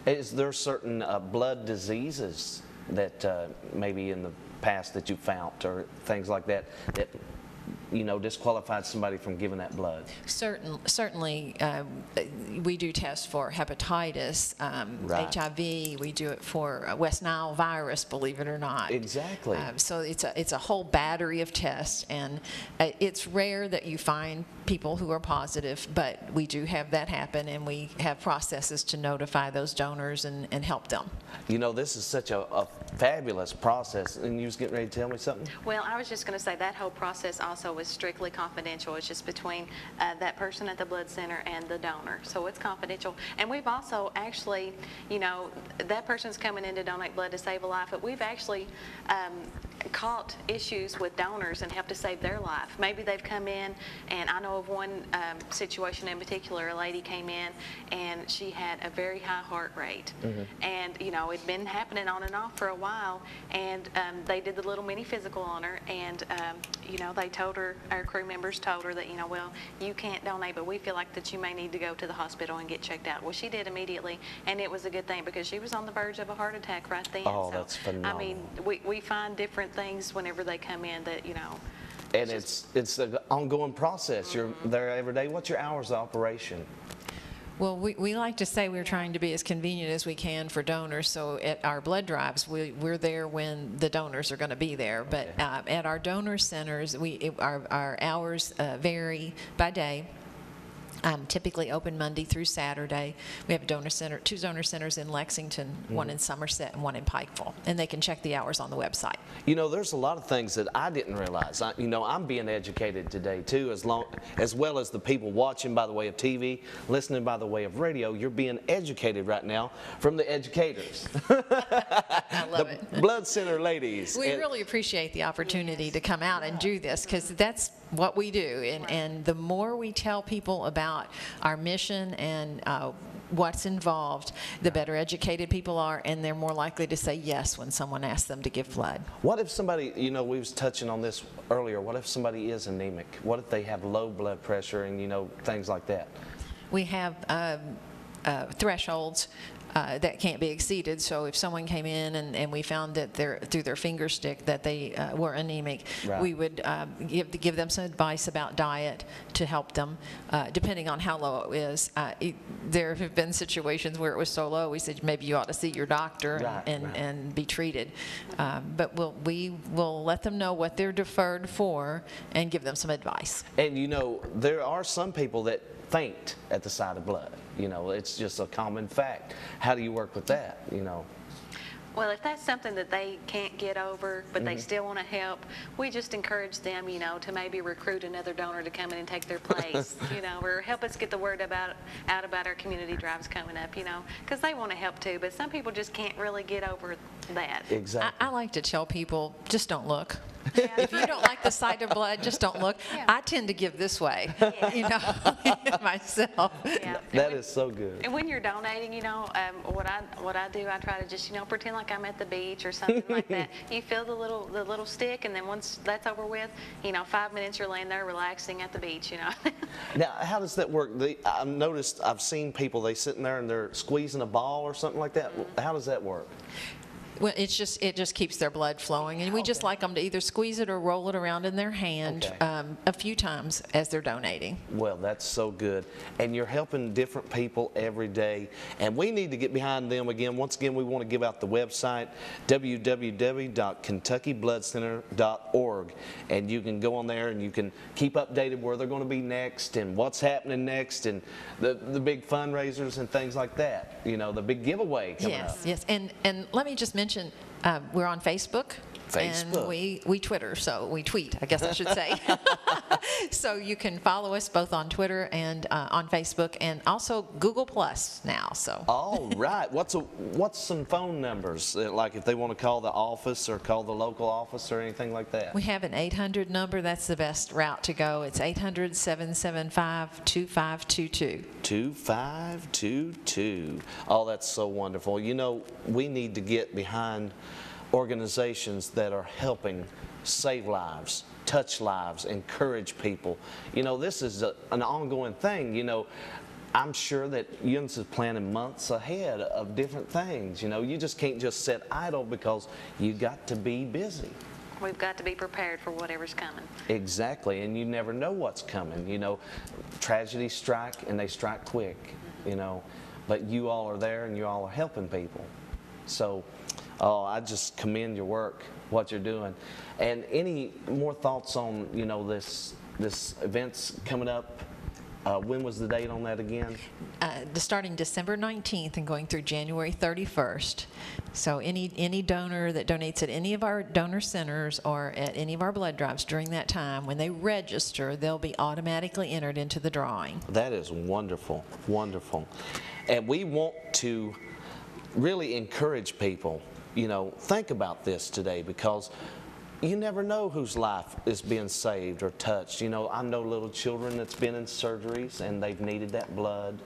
Is there certain blood diseases that maybe in the past that you found or things like that that disqualified somebody from giving that blood? Certainly, we do tests for hepatitis, Right. HIV. We do it for West Nile virus, believe it or not. Exactly. So it's a whole battery of tests, and it's rare that you find people who are positive, but we do have that happen, and we have processes to notify those donors and help them. This is such a fabulous process, and you was getting ready to tell me something? Well, I was just going to say that whole process also is strictly confidential. It's just between that person at the blood center and the donor, so it's confidential. And we've also actually, that person's coming in to donate blood to save a life, but we've actually caught issues with donors and helped to save their life. Maybe they've come in, and I know of one situation in particular. A lady came in and she had a very high heart rate, and it'd been happening on and off for a while, and they did the little mini physical on her, and they told her, our crew members told her that well, you can't donate, but we feel like that you may need to go to the hospital and get checked out. Well, she did immediately, and it was a good thing because she was on the verge of a heart attack right then. Oh, so that's phenomenal. I mean, we find different things whenever they come in that And it's an ongoing process. You're there every day. What's your hours of operation? Well, we like to say we're trying to be as convenient as we can for donors. So at our blood drives, we're there when the donors are going to be there. But at our donor centers, our hours vary by day. Typically open Monday through Saturday. We have two donor centers in Lexington, one in Somerset and one in Pikeville, and they can check the hours on the website. There's a lot of things that I didn't realize. I'm being educated today too, as well as the people watching by the way of TV, listening by the way of radio. You're being educated right now from the educators. I love it. Blood center ladies. We really appreciate the opportunity to come out and do this, because that's what we do, and the more we tell people about our mission and what's involved, the better educated people are, and they're more likely to say yes when someone asks them to give blood. What if somebody, we was touching on this earlier, what if somebody is anemic? What if they have low blood pressure and things like that? We have thresholds that can't be exceeded. So if someone came in and we found that through their finger stick that they were anemic, right, we would give them some advice about diet to help them, depending on how low it is. There have been situations where it was so low we said maybe you ought to see your doctor and be treated. But we will let them know what they're deferred for and give them some advice. And there are some people that faint at the sight of blood. It's just a common fact. How do you work with that? Well, if that's something that they can't get over, but they still want to help, we just encourage them, to maybe recruit another donor to come in and take their place, or help us get the word out about our community drives coming up, because they want to help too. But some people just can't really get over that. Exactly. I like to tell people, just don't look. If you don't like the sight of blood, just don't look. Yeah. I tend to give this way, myself. Yeah. That is so good. And when you're donating, what I do, I try to just, pretend like I'm at the beach or something like that. You feel the little stick, and then once that's over with, 5 minutes you're laying there relaxing at the beach, Now, how does that work? I've seen people, they sitting there and they're squeezing a ball or something like that. How does that work? Well, it just keeps their blood flowing, and we just like them to either squeeze it or roll it around in their hand a few times as they're donating. Well, that's so good, and you're helping different people every day, and we need to get behind them again. Once again, we want to give out the website, www.KentuckyBloodCenter.org, and you can go on there and you can keep updated where they're going to be next and what's happening next, and the big fundraisers and things like that. The big giveaway coming up. Yes, and let me just mention, we're on Facebook. And we Twitter, so we tweet, I guess I should say. So you can follow us both on Twitter and on Facebook, and also Google Plus now. So. All right. What's some phone numbers, like if they want to call the office or call the local office or anything like that? We have an 800 number. That's the best route to go. It's 800-775-2522. 2522. Oh, that's so wonderful. We need to get behind organizations that are helping save lives, touch lives, encourage people. This is an ongoing thing. I'm sure that Yunus is planning months ahead of different things. You know, you just can't just sit idle because you got to be busy. We've got to be prepared for whatever's coming. Exactly, and you never know what's coming. You know, tragedies strike and they strike quick, you know, but you all are there and you all are helping people. So, oh, I just commend your work, what you're doing. And any more thoughts on, you know, this event's coming up? When was the date on that again? Starting December 19th and going through January 31st. So any donor that donates at any of our donor centers or at any of our blood drives during that time, when they register, they'll be automatically entered into the drawing. That is wonderful, wonderful. And we want to really encourage people, you know, think about this today, because you never know whose life is being saved or touched. You know, I know little children that's been in surgeries and they've needed that blood.